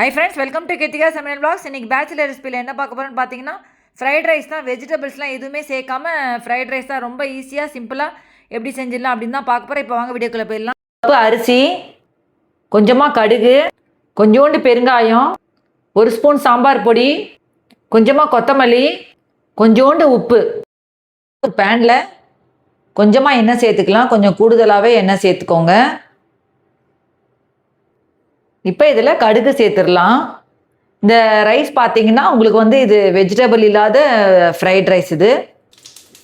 High friends, welcome to Krithika சமையல் vlogs. இன்றைக்கி bachelor ரெசிபியில் என்ன பார்க்க போகிறோன்னு பார்த்தீங்கன்னா ஃப்ரைட் ரைஸ் தான். வெஜிடபிள்ஸ்லாம் எதுவுமே சேர்க்காம ஃப்ரைட் ரைஸ் தான். ரொம்ப ஈஸியாக சிம்பிளாக எப்படி செஞ்சிடலாம் அப்படின்னு தான் பார்க்க போகிறேன். இப்போ வாங்க வீடியோக்குள்ளே போயிடலாம். கப்பு அரிசி, கொஞ்சமாக கடுகு, கொஞ்சோண்டு பெருங்காயம், ஒரு ஸ்பூன் சாம்பார் பொடி, கொஞ்சமாக கொத்தமல்லி, கொஞ்சோண்டு உப்பு. ஒரு பேனில் கொஞ்சமாக எண்ணெய் சேர்த்துக்கலாம். கொஞ்சம் கூடுதலாகவே எண்ணெய் சேர்த்துக்கோங்க. இப்போ இதில் கடுகு சேர்த்துடலாம். இந்த ரைஸ் பார்த்தீங்கன்னா உங்களுக்கு இது வெஜிடபிள் இல்லாத ஃப்ரைட் ரைஸ் இது.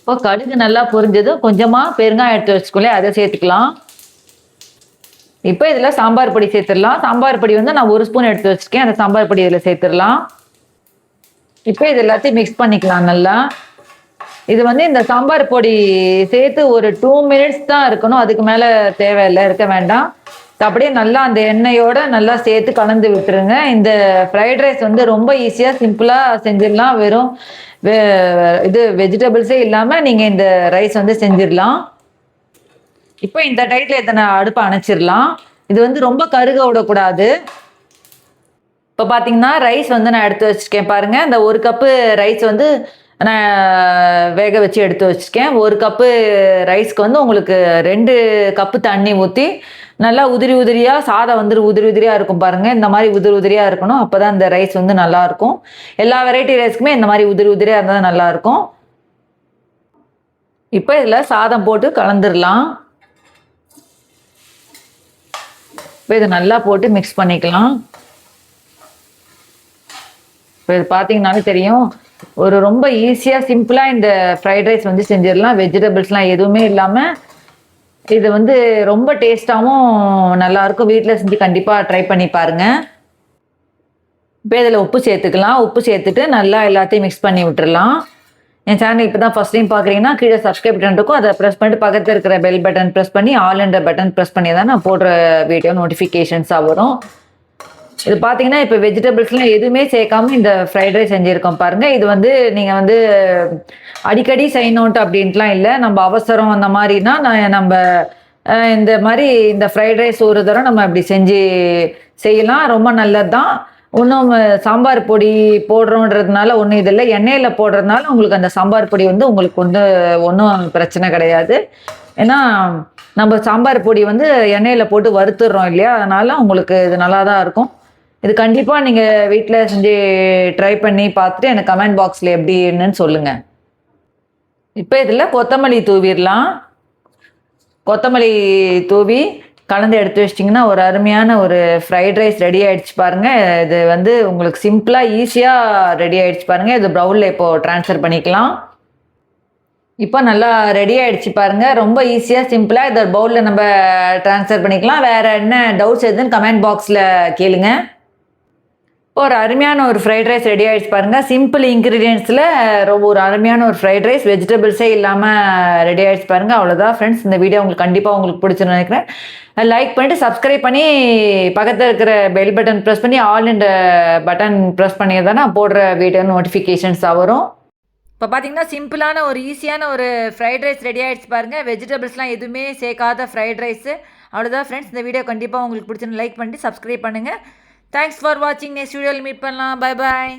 இப்போ கடுகு நல்லா பொரிஞ்சது, கொஞ்சமாக பெருங்காயம் எடுத்து வச்சுக்கோங்களே, அதை சேர்த்துக்கலாம். இப்போ இதில் சாம்பார் பொடி சேர்த்துடலாம். சாம்பார் பொடி நான் ஒரு ஸ்பூன் எடுத்து வச்சுருக்கேன். அந்த சாம்பார் பொடி இதில் சேர்த்துடலாம். இப்போ இது எல்லாத்தையும் மிக்ஸ் பண்ணிக்கலாம் நல்லா. இது இந்த சாம்பார் பொடி சேர்த்து ஒரு 2 minutes தான் இருக்கணும். அதுக்கு மேலே தேவையில்லை, இருக்க வேண்டாம். அப்படியே நல்லா அந்த எண்ணெயோட நல்லா சேர்த்து கலந்து விட்டுருங்க. இந்த ஃப்ரைட் ரைஸ் ரொம்ப ஈஸியாக சிம்பிளாக செஞ்சிடலாம். வெறும் இது வெஜிடபிள்ஸே இல்லாமல் நீங்கள் இந்த ரைஸ் செஞ்சிடலாம். இப்போ இந்த டைட்டில் எத்தனை அடுப்பை அணைச்சிடலாம். இது ரொம்ப கருக விடக்கூடாது. இப்போ பார்த்தீங்கன்னா ரைஸ் நான் எடுத்து வச்சுருக்கேன் பாருங்கள். இந்த ஒரு கப்பு ரைஸ் நான் வேக வச்சு எடுத்து வச்சுருக்கேன். ஒரு கப்பு ரைஸ்க்கு உங்களுக்கு 2 கப்பு தண்ணி ஊற்றி நல்லா உதிரி உதிரியாக சாதம் உதிரி உதிரியாக இருக்கும் பாருங்கள். இந்த மாதிரி உதிரி உதிரியாக இருக்கணும். அப்போ தான் இந்த ரைஸ் நல்லாயிருக்கும். எல்லா வெரைட்டி ரைஸ்க்குமே இந்த மாதிரி உதிரி உதிரியாக இருந்தால் தான் நல்லாயிருக்கும். இப்போ இதில் சாதம் போட்டு கலந்துடலாம். இப்போ இதை நல்லா போட்டு மிக்ஸ் பண்ணிக்கலாம். இப்போ இது பார்த்தீங்கன்னாலே தெரியும், ஒரு ரொம்ப ஈஸியாக சிம்பிளாக இந்த ஃப்ரைட் ரைஸ் செஞ்சிடலாம். வெஜிடபிள்ஸ்லாம் எதுவுமே இல்லாமல். இது ரொம்ப டேஸ்ட்டாகவும் நல்லாயிருக்கும். வீட்டில் செஞ்சு கண்டிப்பாக ட்ரை பண்ணி பாருங்கள். இப்போ இதில் உப்பு சேர்த்துக்கலாம். உப்பு சேர்த்துட்டு நல்லா எல்லாத்தையும் மிக்ஸ் பண்ணி விட்டுடலாம். என் சேனல் இப்போ தான் ஃபஸ்ட் டைம் பார்க்குறீங்கன்னா கீழே சப்ஸ்கிரைப் பட்டன் இருக்கும். அதை ப்ரெஸ் பண்ணிட்டு பக்கத்தில் இருக்கிற பெல் பட்டன் ப்ரெஸ் பண்ணி ஆல் என்ற பட்டன் ப்ரெஸ் பண்ணி தான் நான் போடுற வீடியோ நோட்டிஃபிகேஷன்ஸாக வரும். இது பார்த்தீங்கன்னா இப்போ வெஜிடபிள்ஸ்லாம் எதுவுமே சேர்க்காம இந்த ஃப்ரைட் ரைஸ் செஞ்சுருக்கோம் பாருங்கள். இது நீங்கள் அடிக்கடி செய்யணுன்ட்டு அப்படின்ட்டுலாம் இல்லை. நம்ம அவசரம் அந்த மாதிரினா நம்ம இந்த மாதிரி இந்த ஃப்ரைட் ரைஸ் ஒரு தடவை நம்ம இப்படி செஞ்சு செய்யலாம். ரொம்ப நல்லது தான். ஒன்றும் சாம்பார் பொடி போடுறோன்றதுனால ஒன்றும் இது இல்லை. எண்ணெயில் போடுறதுனால உங்களுக்கு அந்த சாம்பார் பொடி உங்களுக்கு ஒன்றும் பிரச்சனை கிடையாது. ஏன்னா நம்ம சாம்பார் பொடி எண்ணெயில் போட்டு வறுத்துடுறோம் இல்லையா, அதனால் உங்களுக்கு இது நல்லா தான் இருக்கும். இது கண்டிப்பாக நீங்கள் வீட்டில் செஞ்சு ட்ரை பண்ணி பார்த்துட்டு எனக்கு கமெண்ட் பாக்ஸில் எப்படி என்னன்னு சொல்லுங்கள். இப்போ இதில் கொத்தமல்லி தூவிடலாம். கொத்தமல்லி தூவி கலந்து எடுத்து வச்சிட்டிங்கன்னா ஒரு அருமையான ஒரு ஃப்ரைட் ரைஸ் ரெடி ஆகிடுச்சு பாருங்கள். இது உங்களுக்கு சிம்பிளாக ஈஸியாக ரெடி ஆகிடுச்சு பாருங்கள். இது ப்ரௌனில் இப்போது ட்ரான்ஸ்ஃபர் பண்ணிக்கலாம். இப்போ நல்லா ரெடி ஆகிடுச்சு பாருங்கள். ரொம்ப ஈஸியாக சிம்பிளாக இதை பவுலில் நம்ம ட்ரான்ஸ்ஃபர் பண்ணிக்கலாம். வேறு என்ன டவுட்ஸ் எதுன்னு கமெண்ட் பாக்ஸில் கேளுங்க. ஒரு அருமையான ஒரு ஃப்ரைட் ரைஸ் ரெடி ஆகிடுச்சு பாருங்கள். சிம்பிள் இன்க்ரீடியன்ஸில் ரொம்ப ஒரு அருமையான ஒரு ஃப்ரைட் ரைஸ் வெஜிடபிள்ஸே இல்லாமல் ரெடி ஆகிடுச்சு பாருங்கள். அவ்வளோதான் ஃப்ரெண்ட்ஸ். இந்த வீடியோ கண்டிப்பாக உங்களுக்கு பிடிச்சுன்னு நினைக்கிறேன். லைக் பண்ணிவிட்டு சப்ஸ்கிரைப் பண்ணி பக்கத்தில் இருக்கிற பெல் பட்டன் ப்ரெஸ் பண்ணி ஆல் என்ற பட்டன் ப்ரெஸ் பண்ணி தான் நான் போடுற வீடியோ நோட்டிஃபிகேஷன்ஸாக வரும். இப்போ பார்த்தீங்கன்னா சிம்பிளான ஒரு ஈஸியான ஒரு ஃப்ரைட் ரைஸ் ரெடி ஆகிடுச்சு பாருங்கள். வெஜிடபிள்ஸ்லாம் எதுவுமே சேர்க்காத ஃப்ரைட் ரைஸு. அவ்வளோதான் ஃப்ரெண்ட்ஸ். இந்த வீடியோ கண்டிப்பாக உங்களுக்கு பிடிச்சுன்னு லைக் பண்ணிட்டு சப்ஸ்கிரைப் பண்ணுங்கள். தேங்க்ஸ் ஃபார் வாட்சிங். நெக்ஸ்ட் வீடியோவில் மீட் பண்ணலாம். Bye bye.